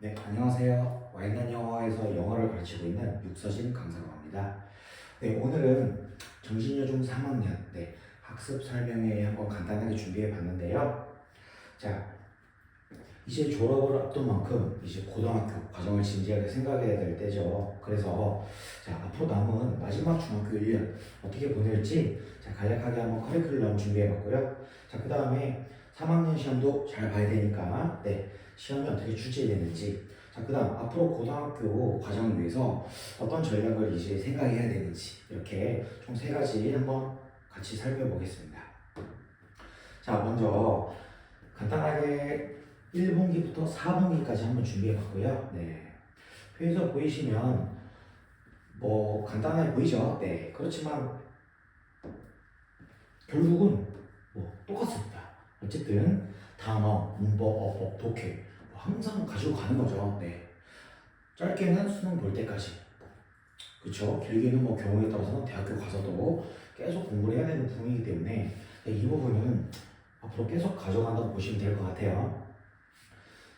네, 안녕하세요. 와인난 영어에서 영어를 가르치고 있는 육서진 강사라고 합니다. 네, 오늘은 정신여중 3학년 학습 설명회 한번 간단하게 준비해 봤는데요. 자, 이제 졸업을 앞둔 만큼 이제 고등학교 과정을 진지하게 생각해야 될 때죠. 그래서 자, 앞으로 남은 마지막 중학교 1년 어떻게 보낼지 간략하게 한번 커리큘럼 준비해 봤고요. 자, 그 다음에 3학년 시험도 잘 봐야 되니까 시험이 어떻게 출제되는지, 자, 그 다음 앞으로 고등학교 과정을 위해서 어떤 전략을 이제 생각해야 되는지, 이렇게 총 3가지 한번 같이 살펴보겠습니다. 자, 먼저 간단하게 1분기부터 4분기까지 한번 준비해 봤고요. 표에서 보이시면 뭐 간단해 보이죠? 그렇지만 결국은 뭐 똑같습니다. 어쨌든 단어, 문법, 어법, 독해 항상 가지고 가는 거죠. 짧게는 수능 볼 때까지, 그렇죠? 길게는 뭐 경우에 따라서는 대학교 가서도 계속 공부를 해야 되는 부분이기 때문에 이 부분은 앞으로 계속 가져간다고 보시면 될 것 같아요.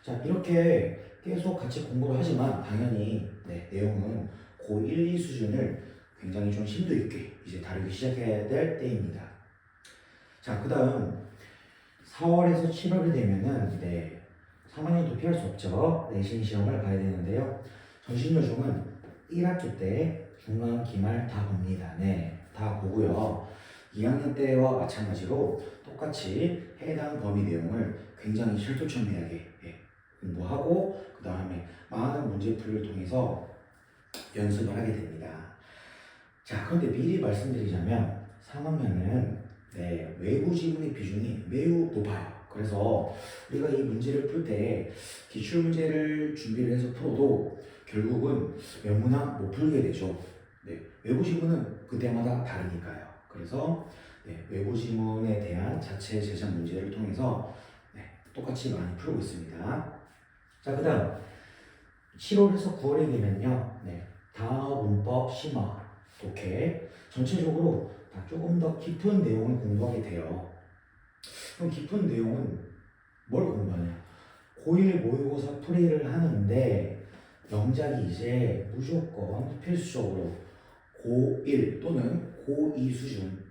자, 이렇게 계속 같이 공부를 하지만 당연히 내용은 고1, 2 수준을 굉장히 좀 심도 있게 이제 다루기 시작해야 될 때입니다. 자, 그 다음 4월에서 7월이 되면은 3학년도 피할 수 없죠. 내신 시험을 봐야 되는데요. 정신여중은 1학기 때 중간, 기말 다 봅니다. 다 보고요. 2학년 때와 마찬가지로 똑같이 해당 범위 내용을 굉장히 철두철미하게 공부하고 그 다음에 많은 문제풀이를 통해서 연습을 하게 됩니다. 자, 그런데 미리 말씀드리자면 3학년은 외부 지문의 비중이 매우 높아요. 그래서 우리가 이 문제를 풀 때 기출문제를 준비를 해서 풀어도 결국은 몇 문항 못 풀게 되죠. 외부 지문은 그때마다 다르니까요. 그래서 외부 지문에 대한 자체 제작 문제를 통해서 똑같이 많이 풀고 있습니다. 자, 그 다음 7월에서 9월이 되면요. 단어, 문법, 심화, 독해 전체적으로 다 조금 더 깊은 내용을 공부하게 돼요. 그럼 깊은 내용은 뭘 공부하냐? 고1 모의고사 풀이를 하는데 영작이 이제 무조건 필수적으로 고1 또는 고2 수준,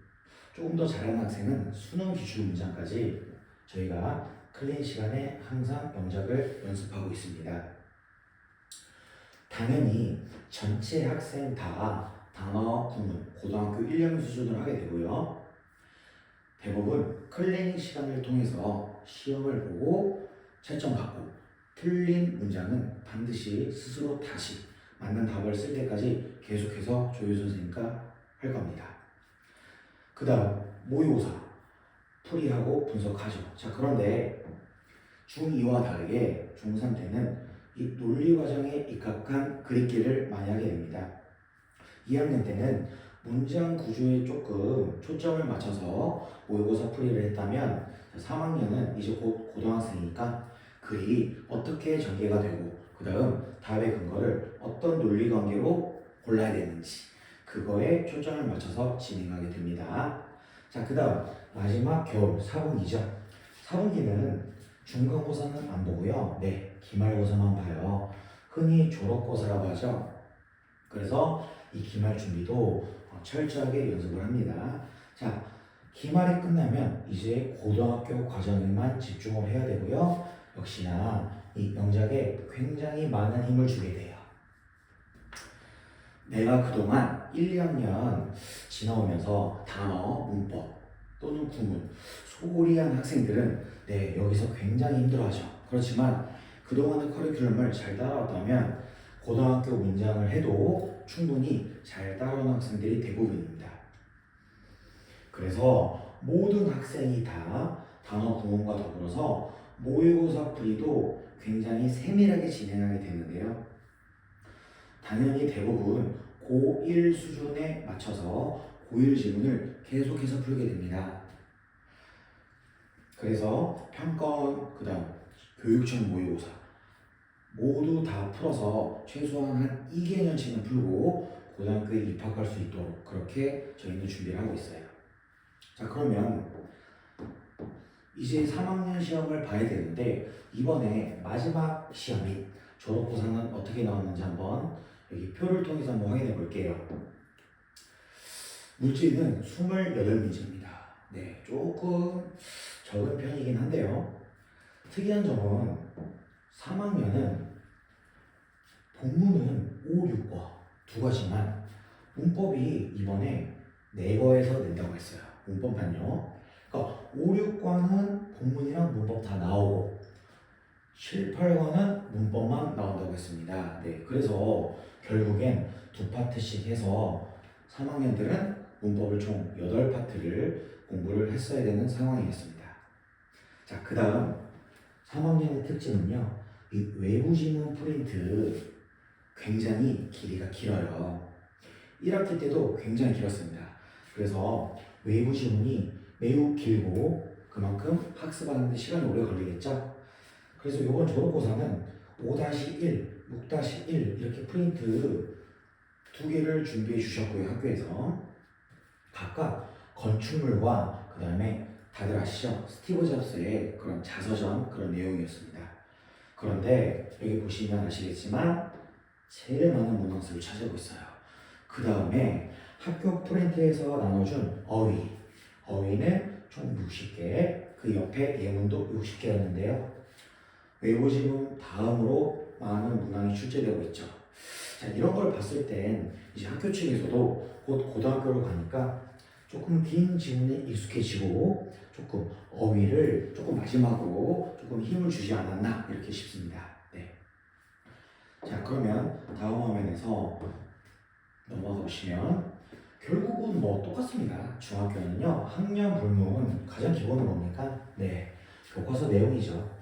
조금 더 잘하는 학생은 수능 기출 문장까지 저희가 클린 시간에 항상 영작을 연습하고 있습니다. 당연히 전체 학생 다 단어, 구문, 고등학교 1년 수준을 하게 되고요. 대부분 클리닉 시간을 통해서 시험을 보고 채점받고 틀린 문장은 반드시 스스로 다시 맞는 답을 쓸 때까지 계속해서 조효 선생님과 할 겁니다. 그 다음 모의고사 풀이하고 분석하죠. 자, 그런데 중2와 다르게 중3 때는 이 논리 과정에 입각한 그리기를 많이 하게 됩니다. 2학년 때는 문장 구조에 조금 초점을 맞춰서 모의고사 풀이를 했다면 3학년은 이제 곧 고등학생이니까 글이 어떻게 전개가 되고 그 다음 답의 근거를 어떤 논리 관계로 골라야 되는지 그거에 초점을 맞춰서 진행하게 됩니다. 자, 그 다음 마지막 겨울 4분기죠. 4분기는 중간고사는 안 보고요. 기말고사만 봐요. 흔히 졸업고사라고 하죠. 그래서 이 기말 준비도 철저하게 연습을 합니다. 자, 기말이 끝나면 이제 고등학교 과정에만 집중을 해야 되고요. 역시나 이 영작에 굉장히 많은 힘을 주게 돼요. 내가 그동안 1, 2학년 지나오면서 단어, 문법 또는 구문 소홀히 한 학생들은 여기서 굉장히 힘들어하죠. 그렇지만 그동안의 커리큘럼을 잘 따라왔다면 고등학교 문장을 해도 충분히 잘 따라오는 학생들이 대부분입니다. 그래서 모든 학생이 다 단어 구문과 더불어서 모의고사 풀이도 굉장히 세밀하게 진행하게 되는데요. 당연히 대부분 고1 수준에 맞춰서 고1 지문을 계속해서 풀게 됩니다. 그래서 평가원, 그 다음 교육청 모의고사 모두 다 풀어서 최소한 한 2개년치는 풀고 고등학교에 입학할 수 있도록 그렇게 저희는 준비를 하고 있어요. 자, 그러면 이제 3학년 시험을 봐야 되는데 이번에 마지막 시험인 졸업고사는 어떻게 나왔는지 한번 여기 표를 통해서 한번 확인해 볼게요. 물질은 28문제입니다. 네, 조금 적은 편이긴 한데요. 특이한 점은 3학년은 본문은 5, 6과 두 가지만 문법이 이번에 4거에서 낸다고 했어요. 문법만요. 그러니까 5, 6과는 본문이랑 문법 다 나오고 7, 8과는 문법만 나온다고 했습니다. 네, 그래서 결국엔 2파트씩 해서 3학년들은 문법을 총 8파트를 공부를 했어야 되는 상황이었습니다. 자, 그 다음 3학년의 특징은요. 이 외부 지문 프린트 굉장히 길이가 길어요. 1학기 때도 굉장히 길었습니다. 그래서 외부 지문이 매우 길고 그만큼 학습하는데 시간이 오래 걸리겠죠? 그래서 이번 졸업고사는 5-1, 6-1 이렇게 프린트 2개를 준비해 주셨고요. 학교에서 각각 건축물과 그 다음에 다들 아시죠? 스티브 잡스의 그런 자서전 그런 내용이었습니다. 그런데 여기 보시면 아시겠지만 제일 많은 문항수를 차지하고 있어요. 그 다음에 학교 프린트에서 나눠준 어휘는 총 60개, 그 옆에 예문도 60개였는데요. 외부 지문 다음으로 많은 문항이 출제되고 있죠. 자, 이런 걸 봤을 땐 이제 학교 측에서도 곧 고등학교로 가니까 조금 긴 지문에 익숙해지고 조금 어휘를 조금 마지막으로 조금 힘을 주지 않았나 이렇게 싶습니다. 네. 자, 그러면 다음 화면에서 넘어가 보시면 결국은 뭐 똑같습니다. 중학교는요, 학년 불문 가장 기본은 뭡니까? 네, 교과서 내용이죠.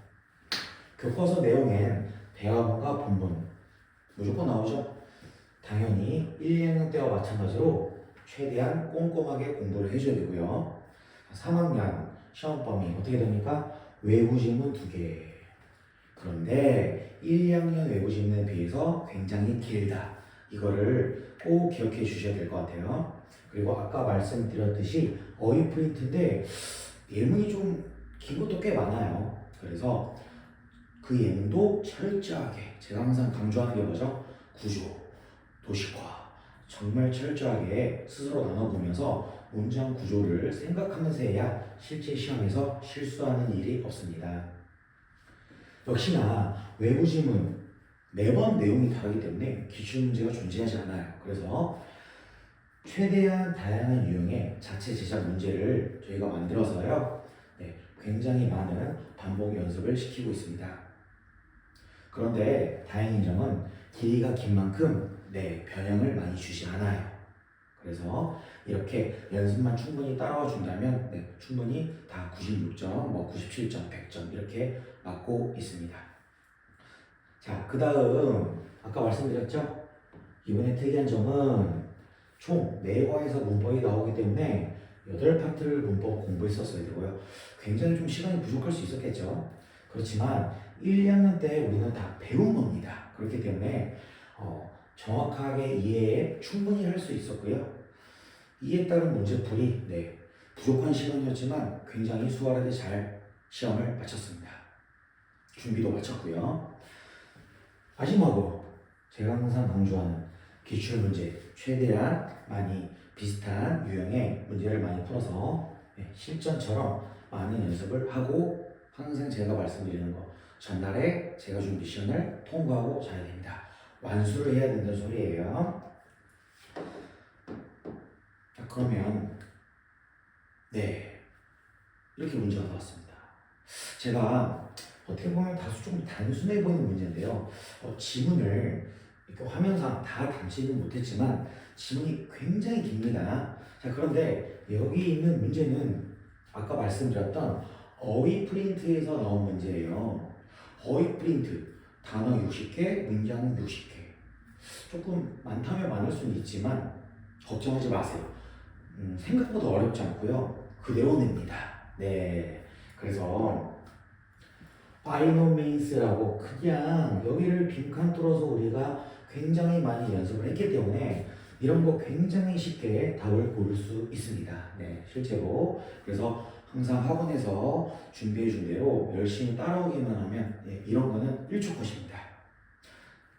교과서 내용엔 대화문과 본문 무조건 나오죠. 당연히 1, 2학년 때와 마찬가지로 최대한 꼼꼼하게 공부를 해줘야 되고요. 3학년 시험 범위 어떻게 됩니까? 외부 지문 2개. 그런데 1, 2학년 외부 지문에 비해서 굉장히 길다. 이거를 꼭 기억해 주셔야 될 것 같아요. 그리고 아까 말씀드렸듯이 어휘 프린트인데 예문이 좀 긴 것도 꽤 많아요. 그래서 그 예문도 철저하게, 제가 항상 강조하는 게 뭐죠? 구조, 도식화, 정말 철저하게 스스로 나눠보면서 문장 구조를 생각하면서 해야 실제 시험에서 실수하는 일이 없습니다. 역시나 외부 지문 매번 내용이 다르기 때문에 기출문제가 존재하지 않아요. 그래서 최대한 다양한 유형의 자체 제작 문제를 저희가 만들어서요. 네, 굉장히 많은 반복 연습을 시키고 있습니다. 그런데 다행인 점은 길이가 긴 만큼 변형을 많이 주지 않아요. 그래서 이렇게 연습만 충분히 따라와 준다면 충분히 다 96점, 97점, 100점 이렇게 맞고 있습니다. 자, 그 다음 아까 말씀드렸죠? 이번에 특이한 점은 총 4과에서 문법이 나오기 때문에 8파트를 문법 공부했었어야 되고요. 굉장히 좀 시간이 부족할 수 있었겠죠. 그렇지만 1, 2학년 때 우리는 다 배운 겁니다. 그렇기 때문에 정확하게 이해 충분히 할 수 있었고요. 이에 따른 문제풀이 부족한 시간이었지만 굉장히 수월하게 잘 시험을 마쳤습니다. 준비도 마쳤고요. 마지막으로 제가 항상 강조하는 기출문제 최대한 많이 비슷한 유형의 문제를 많이 풀어서 실전처럼 많은 연습을 하고 항상 제가 말씀드리는 거 전날에 제가 준 미션을 통과하고 자야 됩니다. 완수를 해야 된다는 소리예요. 자, 그러면 이렇게 문제가 나왔습니다. 제가 어떻게 보면 다소 좀 단순해 보이는 문제인데요. 지문을 이렇게 화면상 다 담지는 못했지만 지문이 굉장히 깁니다. 자, 그런데 여기 있는 문제는 아까 말씀드렸던 어휘 프린트에서 나온 문제예요. 어휘 프린트 단어 60개, 문장 60개. 조금 많다면 많을 수는 있지만 걱정하지 마세요. 생각보다 어렵지 않고요. 그대로 냅니다. 그래서 by no means라고 그냥 여기를 빈칸 뚫어서 우리가 굉장히 많이 연습을 했기 때문에 이런 거 굉장히 쉽게 답을 고를 수 있습니다. 실제로. 그래서 항상 학원에서 준비해 준 대로 열심히 따라오기만 하면 이런 거는 1초 컷입니다.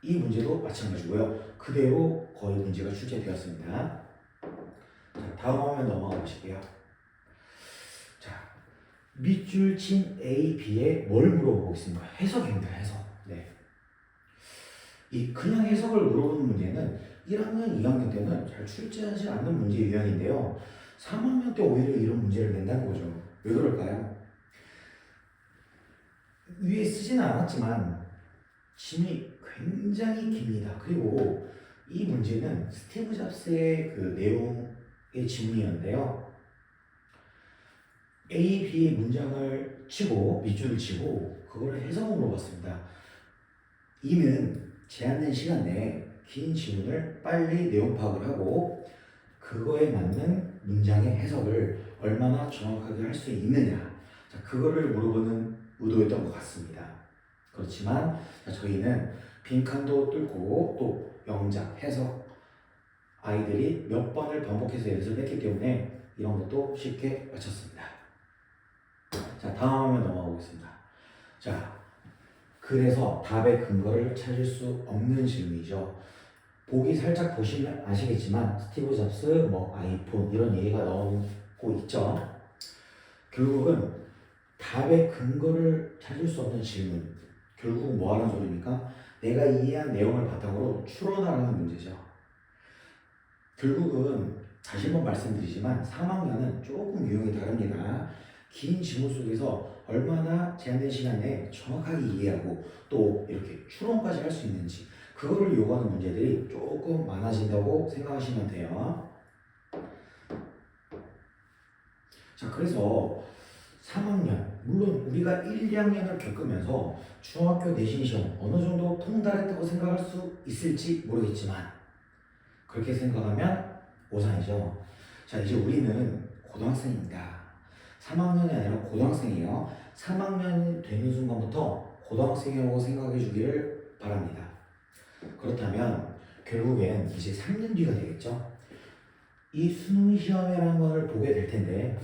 이 문제도 마찬가지고요. 그대로 거의 문제가 출제되었습니다. 자, 다음 화면 넘어가 보실게요. 자, 밑줄 친 A, B에 뭘 물어보고 있습니까? 해석입니다. 해석. 네. 이 그냥 해석을 물어보는 문제는 1학년, 2학년 때는 잘 출제하지 않는 문제 유형인데요. 3학년 때 오히려 이런 문제를 낸다는 거죠. 왜 그럴까요? 위에 쓰지는 않았지만 짐이 굉장히 깁니다. 그리고 이 문제는 스티브 잡스의 그 내용의 질문이었는데요. A, B의 문장을 치고 밑줄을 치고 그거를 해석을 물어봤습니다. 이는 제한된 시간 내에 긴 질문을 빨리 내용 파악을 하고 그거에 맞는 문장의 해석을 얼마나 정확하게 할 수 있느냐, 자, 그거를 물어보는 의도였던 것 같습니다. 그렇지만 저희는 빈칸도 뚫고 또 영작, 해석 아이들이 몇 번을 반복해서 연습을 했기 때문에 이런 것도 쉽게 맞췄습니다. 자, 다음 화면 넘어가 보겠습니다. 자, 그래서 답의 근거를 찾을 수 없는 질문이죠. 보기 살짝 보시면 아시겠지만 스티브 잡스, 아이폰 이런 얘기가 나오고 있죠. 결국은 답의 근거를 찾을 수 없는 질문. 결국은 뭐 하는 소리입니까? 내가 이해한 내용을 바탕으로 추론하라는 문제죠. 결국은 다시 한번 말씀드리지만 3학년은 조금 유형이 다릅니다. 긴 지문 속에서 얼마나 제한된 시간 내에 정확하게 이해하고 또 이렇게 추론까지 할 수 있는지 그거를 요구하는 문제들이 조금 많아진다고 생각하시면 돼요. 자, 그래서 3학년, 물론 우리가 1, 2학년을 겪으면서 중학교 내신 시험 어느 정도 통달했다고 생각할 수 있을지 모르겠지만 그렇게 생각하면 오산이죠. 자, 이제 우리는 고등학생입니다. 3학년이 아니라 고등학생이에요. 3학년이 되는 순간부터 고등학생이라고 생각해 주기를 바랍니다. 그렇다면 결국엔 이제 3년 뒤가 되겠죠. 이 수능 시험이라는 걸 보게 될 텐데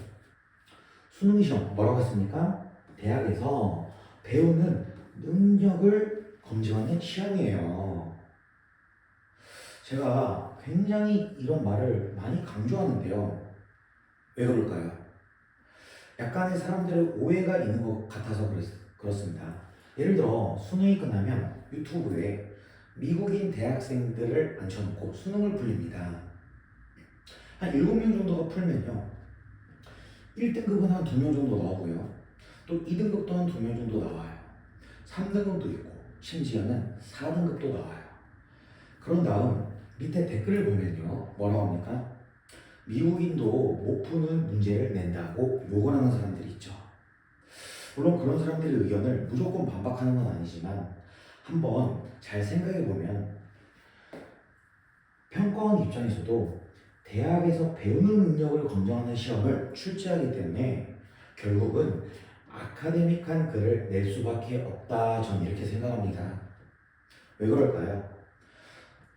수능 시험 뭐라고 했습니까? 대학에서 배우는 능력을 검증하는 시험이에요. 제가 굉장히 이런 말을 많이 강조하는데요. 왜 그럴까요? 약간의 사람들의 오해가 있는 것 같아서 그렇습니다. 예를 들어 수능이 끝나면 유튜브에 미국인 대학생들을 앉혀놓고 수능을 풀립니다. 한 7명 정도가 풀면요. 1등급은 한 2명 정도 나오고요. 또 2등급도 한 2명 정도 나와요. 3등급도 있고 심지어는 4등급도 나와요. 그런 다음 밑에 댓글을 보면요. 뭐라고 합니까? 미국인도 못 푸는 문제를 낸다고 욕을 하는 사람들이 있죠. 물론 그런 사람들의 의견을 무조건 반박하는 건 아니지만 한번 잘 생각해 보면 평가원 입장에서도 대학에서 배우는 능력을 검증하는 시험을 출제하기 때문에 결국은 아카데믹한 글을 낼 수밖에 없다. 저는 이렇게 생각합니다. 왜 그럴까요?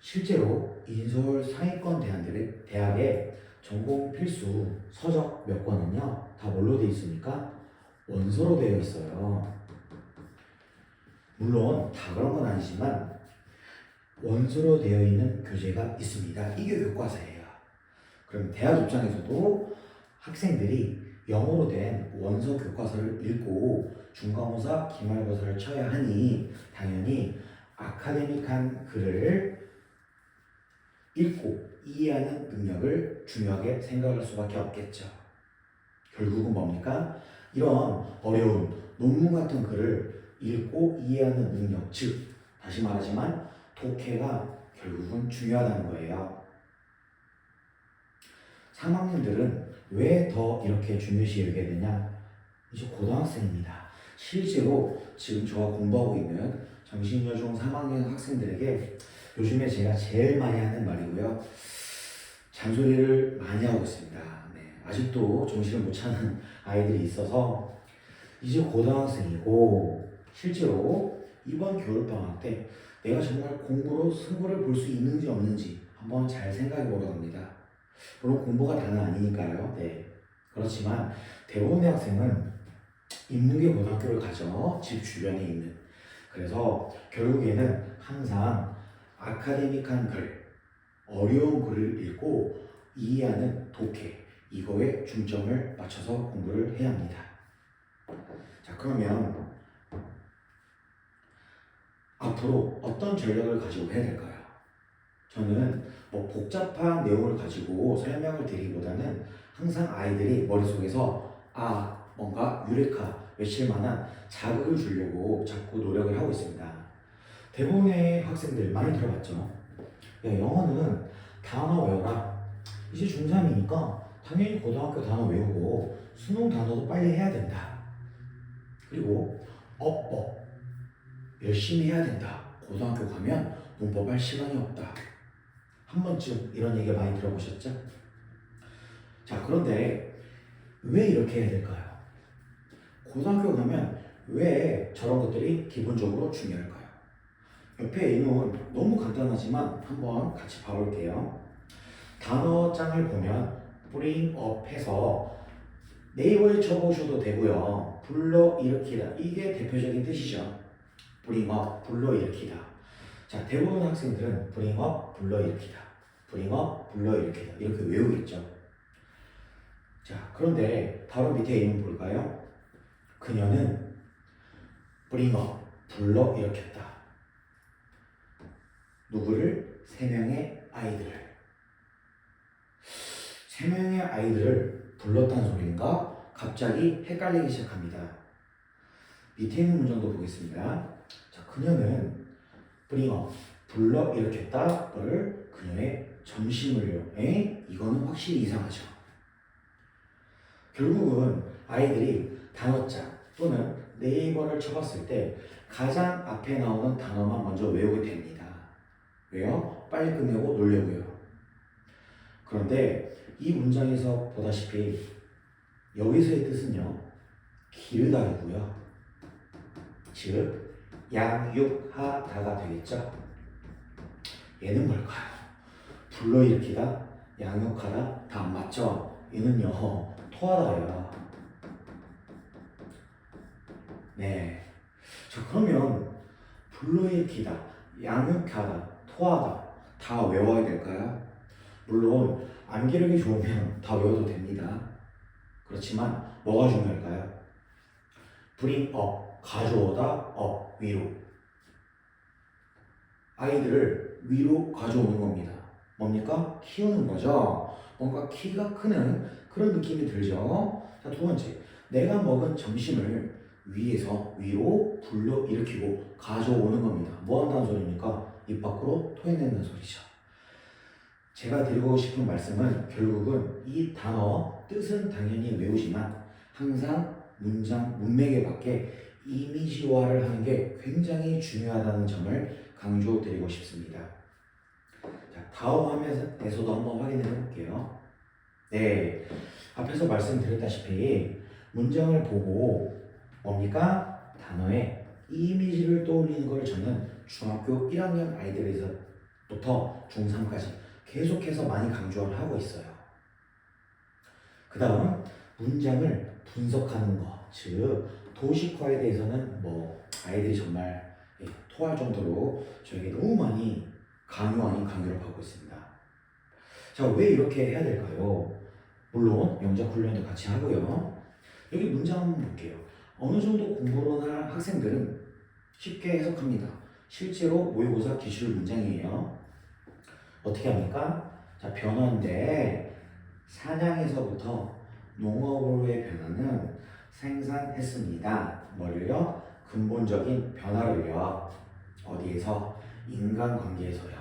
실제로 인서울 상위권 대학의 전공 필수 서적 몇 권은요 다 뭘로 되어 있습니까? 원서로 되어 있어요. 물론 다 그런 건 아니지만 원서로 되어 있는 교재가 있습니다. 이게 교과서예요. 그럼 대학 입장에서도 학생들이 영어로 된 원서 교과서를 읽고 중간고사, 기말고사를 쳐야 하니 당연히 아카데믹한 글을 읽고 이해하는 능력을 중요하게 생각할 수밖에 없겠죠. 결국은 뭡니까? 이런 어려운 논문 같은 글을 읽고 이해하는 능력, 즉 다시 말하지만 독해가 결국은 중요하다는 거예요. 3학년들은 왜 더 이렇게 중요시 여기게 되냐? 이제 고등학생입니다. 실제로 지금 저와 공부하고 있는 정신여중 3학년 학생들에게 요즘에 제가 제일 많이 하는 말이고요. 잔소리를 많이 하고 있습니다. 네, 아직도 정신을 못 차는 아이들이 있어서 이제 고등학생이고 실제로 이번 겨울방학 때 내가 정말 공부로 승부를 볼 수 있는지 없는지 한번 잘 생각해 보려고 합니다. 물론 공부가 다는 아니니까요. 네. 그렇지만 대부분의 학생은 인문계 고등학교를 가죠. 집 주변에 있는. 그래서 결국에는 항상 아카데믹한 글, 어려운 글을 읽고 이해하는 독해, 이거에 중점을 맞춰서 공부를 해야 합니다. 자, 그러면 앞으로 어떤 전략을 가지고 해야 될까요? 저는 뭐 복잡한 내용을 가지고 설명을 드리기보다는 항상 아이들이 머릿속에서 뭔가 유레카 외칠 만한 자극을 주려고 자꾸 노력을 하고 있습니다. 대부분의 학생들 많이 들어봤죠? 야, 영어는 단어 외워라. 이제 중3이니까 당연히 고등학교 단어 외우고 수능 단어도 빨리 해야 된다. 그리고 어법 열심히 해야 된다. 고등학교 가면 문법 할 시간이 없다. 한 번쯤 이런 얘기 많이 들어보셨죠? 자, 그런데 왜 이렇게 해야 될까요? 고등학교 가면 왜 저런 것들이 기본적으로 중요할까요? 옆에 있는 너무 간단하지만 한번 같이 봐볼게요. 단어장을 보면 bring up 해서 네이버에 쳐보셔도 되고요. 불러일으키다. 이게 대표적인 뜻이죠. bring up, 불러일으키다. 자, 대부분 학생들은 bring up, 불러일으키다. bring up, 불러일으키다. 이렇게 외우겠죠. 자, 그런데 바로 밑에 있는 볼까요? 그녀는 bring up, 불러일으켰다. 누구를? 3명의 아이들을. 3명의 아이들을 불렀다는 소리인가? 갑자기 헷갈리기 시작합니다. 밑에 있는 문장도 보겠습니다. 자, 그녀는 bring up, 불러일으켰다를 그녀의 점심을요. 이거는 확실히 이상하죠. 결국은 아이들이 단어장 또는 네이버를 쳐봤을 때 가장 앞에 나오는 단어만 먼저 외우게 됩니다. 왜요? 빨리 끝내고 놀려고요. 그런데 이 문장에서 보다시피 여기서의 뜻은요, 기르다이고요. 즉, 양육하다가 되겠죠. 얘는 뭘까요? 불러일으키다, 양육하다, 다 안 맞죠? 얘는요, 토하다예요. 네. 자, 그러면 불러일으키다, 양육하다, 토하다 다 외워야 될까요? 물론 암기력이 좋으면 다 외워도 됩니다. 그렇지만 뭐가 중요할까요? bring up, 가져오다, up, 위로. 아이들을 위로 가져오는 겁니다. 뭡니까? 키우는 거죠. 뭔가 키가 크는 그런 느낌이 들죠. 자, 두 번째, 내가 먹은 점심을 위에서 위로 불러일으키고 가져오는 겁니다. 뭐 한다는 소리입니까? 입 밖으로 토해내는 소리죠. 제가 드리고 싶은 말씀은 결국은 이 단어 뜻은 당연히 외우지만 항상 문장 문맥에 맞게 이미지화를 하는 게 굉장히 중요하다는 점을 강조드리고 싶습니다. 자, 다음 화면에서도 한번 확인해 볼게요. 네, 앞에서 말씀드렸다시피 문장을 보고 뭡니까? 단어의 이미지를 떠올리는 걸 저는 중학교 1학년 아이들에서부터 중3까지 계속해서 많이 강조를 하고 있어요. 그 다음 문장을 분석하는 것, 즉 도식화에 대해서는 뭐 아이들이 정말 토할 정도로 저에게 너무 많이 강요 아닌 강요를 받고 있습니다. 자, 왜 이렇게 해야 될까요? 물론 영작 훈련도 같이 하고요. 여기 문장 한번 볼게요. 어느 정도 공부를 한 학생들은 쉽게 해석합니다. 실제로 모의고사 기출 문장이에요. 어떻게 합니까? 자, 변화인데 사냥에서부터 농업으로의 변화는 생산했습니다. 뭐를요? 근본적인 변화를요. 어디에서? 인간관계에서요.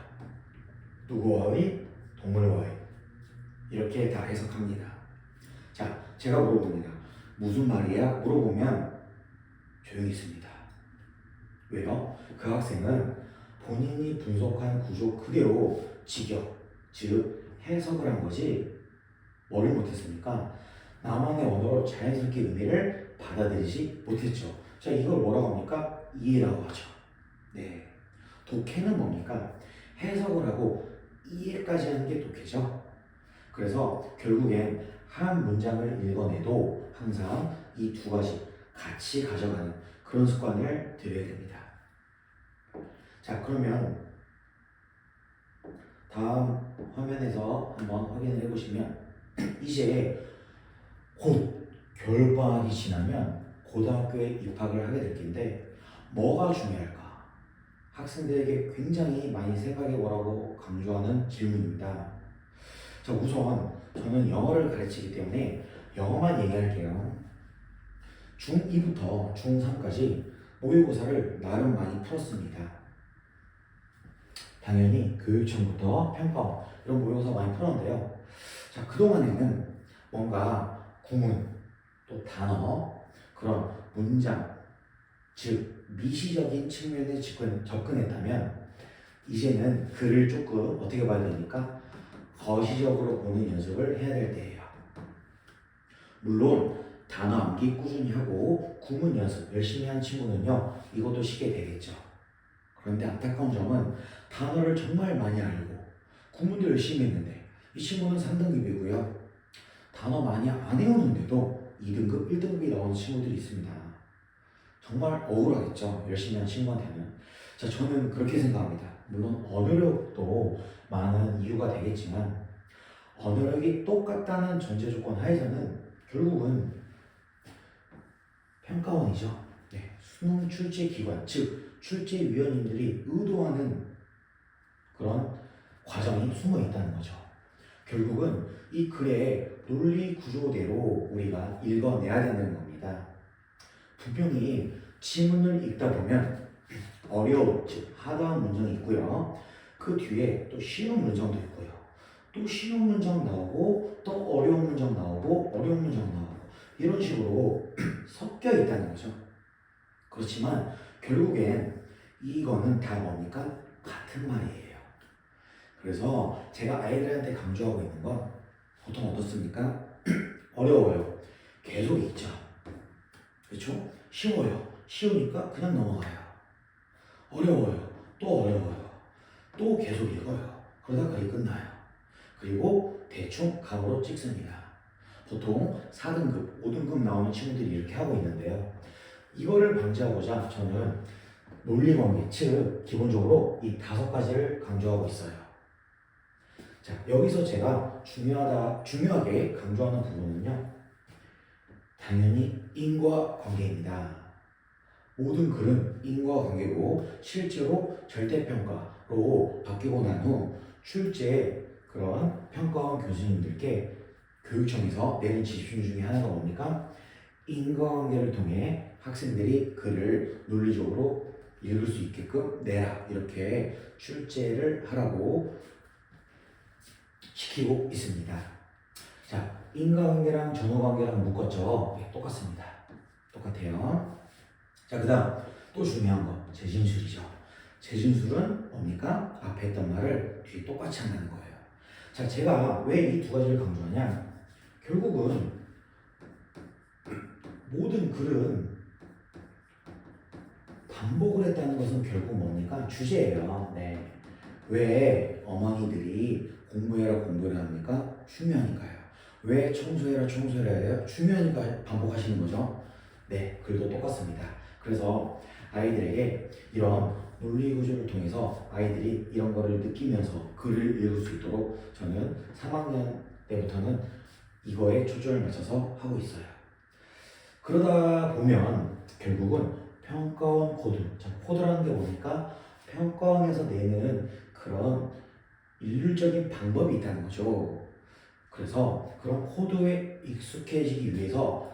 누구와의? 동물과의. 이렇게 다 해석합니다. 자, 제가 물어봅니다. 무슨 말이야? 물어보면 조용히 있습니다. 왜요? 그 학생은 본인이 분석한 구조 그대로 직역, 즉 해석을 한 거지 뭐를 못했습니까? 나만의 언어로 자연스럽게 의미를 받아들이지 못했죠. 자, 이걸 뭐라고 합니까? 이해라고 하죠. 네. 독해는 뭡니까? 해석을 하고 이해까지 하는 게 독해죠. 그래서 결국엔 한 문장을 읽어내도 항상 이 두 가지 같이 가져가는 그런 습관을 들여야 됩니다. 자, 그러면 다음 화면에서 한번 확인을 해보시면 이제 곧 겨울방학이 지나면 고등학교에 입학을 하게 될 텐데 뭐가 중요할까? 학생들에게 굉장히 많이 생각해 보라고 강조하는 질문입니다. 자, 우선 저는 영어를 가르치기 때문에 영어만 얘기할게요. 중2부터 중3까지 모의고사를 나름 많이 풀었습니다. 당연히 교육청부터 평가 이런 모의고사 많이 풀었는데요. 자, 그동안에는 뭔가 구문, 또 단어, 그런 문장, 즉 미시적인 측면에 접근했다면 이제는 글을 조금 어떻게 봐야 되니까 거시적으로 보는 연습을 해야 될 때예요. 물론 단어 암기 꾸준히 하고 구문 연습 열심히 한 친구는요 이것도 쉽게 되겠죠. 그런데 안타까운 점은 단어를 정말 많이 알고 구문도 열심히 했는데 이 친구는 3등급이고요. 단어 많이 안 외우는데도 2등급, 1등급이 나오는 친구들이 있습니다. 정말 억울하겠죠. 열심히 한 친구한테는. 자, 저는 그렇게 생각합니다. 물론 언어력도 많은 이유가 되겠지만 언어력이 똑같다는 전제 조건 하에서는 결국은 평가원이죠. 네, 수능 출제 기관, 즉 출제위원님들이 의도하는 그런 과정이 숨어 있다는 거죠. 결국은 이 글의 논리 구조대로 우리가 읽어내야 되는 겁니다. 분명히 지문을 읽다 보면 어려운, 즉 하다한 문장이 있고요. 그 뒤에 또 쉬운 문장도 있고요. 또 쉬운 문장 나오고 또 어려운 문장 나오고 어려운 문장 나오고 이런 식으로 섞여 있다는 거죠. 그렇지만 결국엔 이거는 다 뭡니까? 같은 말이에요. 그래서 제가 아이들한테 강조하고 있는 건 보통 어떻습니까? 어려워요. 계속 읽죠. 그렇죠? 쉬워요. 쉬우니까 그냥 넘어가요. 어려워요. 또 어려워요. 또 계속 읽어요. 그러다 글이 끝나요. 그리고 대충 가로로 찍습니다. 보통 4등급, 5등급 나오는 친구들이 이렇게 하고 있는데요. 이거를 방지하고자 저는 논리관계, 즉 기본적으로 이 5가지를 강조하고 있어요. 자, 여기서 제가 중요하게 강조하는 부분은요. 당연히 인과관계입니다. 모든 글은 인과관계고 실제로 절대평가로 바뀌고 난 후 출제 그런 평가원 교수님들께 교육청에서 내린 지침 중에 하나가 뭡니까? 인과관계를 통해 학생들이 글을 논리적으로 읽을 수 있게끔 내라 이렇게 출제를 하라고 시키고 있습니다. 자, 인과관계랑 전후관계랑 묶었죠? 네, 똑같습니다. 똑같아요. 자, 그 다음 또 중요한 거 재진술이죠. 재진술은 뭡니까? 앞에 했던 말을 뒤에 똑같이 한다는 거예요. 자, 제가 왜 이 2가지를 강조하냐? 결국은 모든 글은 반복을 했다는 것은 결국 뭡니까? 주제예요. 네. 왜 어머니들이 공부해라 합니까? 중요하니까요. 왜 청소해라 해요? 중요하니까 반복하시는 거죠. 네, 글도 똑같습니다. 그래서 아이들에게 이런 논리 구조를 통해서 아이들이 이런 거를 느끼면서 글을 읽을 수 있도록 저는 3학년 때부터는 이거에 초점을 맞춰서 하고 있어요. 그러다 보면 결국은 평가원 코드, 자, 코드라는 게 뭡니까? 평가원에서 내는 그런 일률적인 방법이 있다는 거죠. 그래서 그런 코드에 익숙해지기 위해서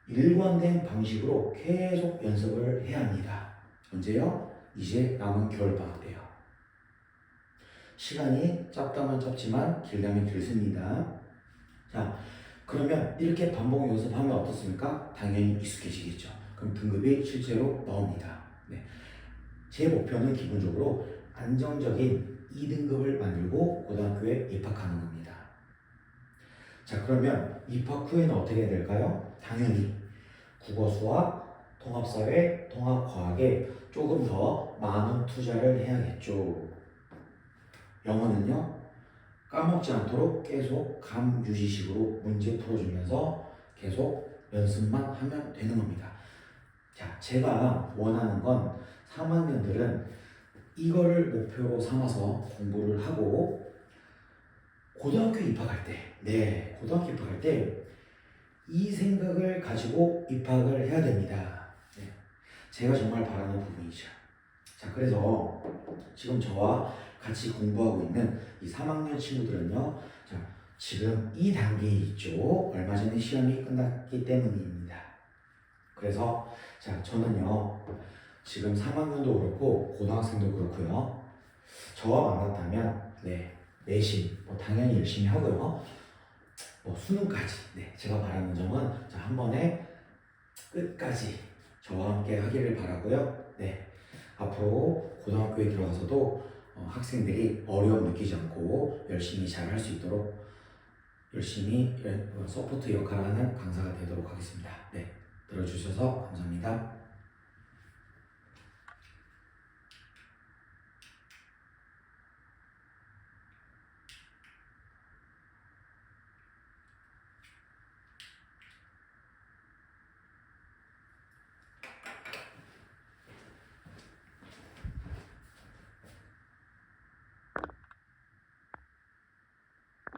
일관된 방식으로 계속 연습을 해야 합니다. 언제요? 이제 남은 겨울방학 때요. 시간이 짧다면 짧지만 길다면 길습니다. 자, 그러면 이렇게 반복 연습하면 어떻습니까? 당연히 익숙해지겠죠. 그럼 등급이 실제로 나옵니다. 네. 제 목표는 기본적으로 안정적인 2등급을 만들고 고등학교에 입학하는 겁니다. 자, 그러면 입학 후에는 어떻게 해야 될까요? 당연히 국어, 수학, 통합사회, 통합과학에 조금 더 많은 투자를 해야겠죠. 영어는요, 까먹지 않도록 계속 감 유지식으로 문제 풀어주면서 계속 연습만 하면 되는 겁니다. 자, 제가 원하는 건 3학년들은 이거를 목표로 삼아서 공부를 하고 고등학교 입학할 때, 고등학교 입학할 때 이 생각을 가지고 입학을 해야 됩니다. 네, 제가 정말 바라는 부분이죠. 자, 그래서 지금 저와 같이 공부하고 있는 이 3학년 친구들은요, 자, 지금 이 단계에 있죠. 얼마 전에 시험이 끝났기 때문입니다. 그래서 자, 저는요, 지금 3학년도 그렇고 고등학생도 그렇고요, 저와 만났다면 내신 당연히 열심히 하고요, 수능까지 제가 바라는 점은 자, 한 번에 끝까지 저와 함께 하기를 바라고요. 앞으로 고등학교에 들어가서도 학생들이 어려움 느끼지 않고 열심히 잘 할 수 있도록 열심히 서포트 역할을 하는 강사가 되도록 하겠습니다. 들어주셔서 감사합니다.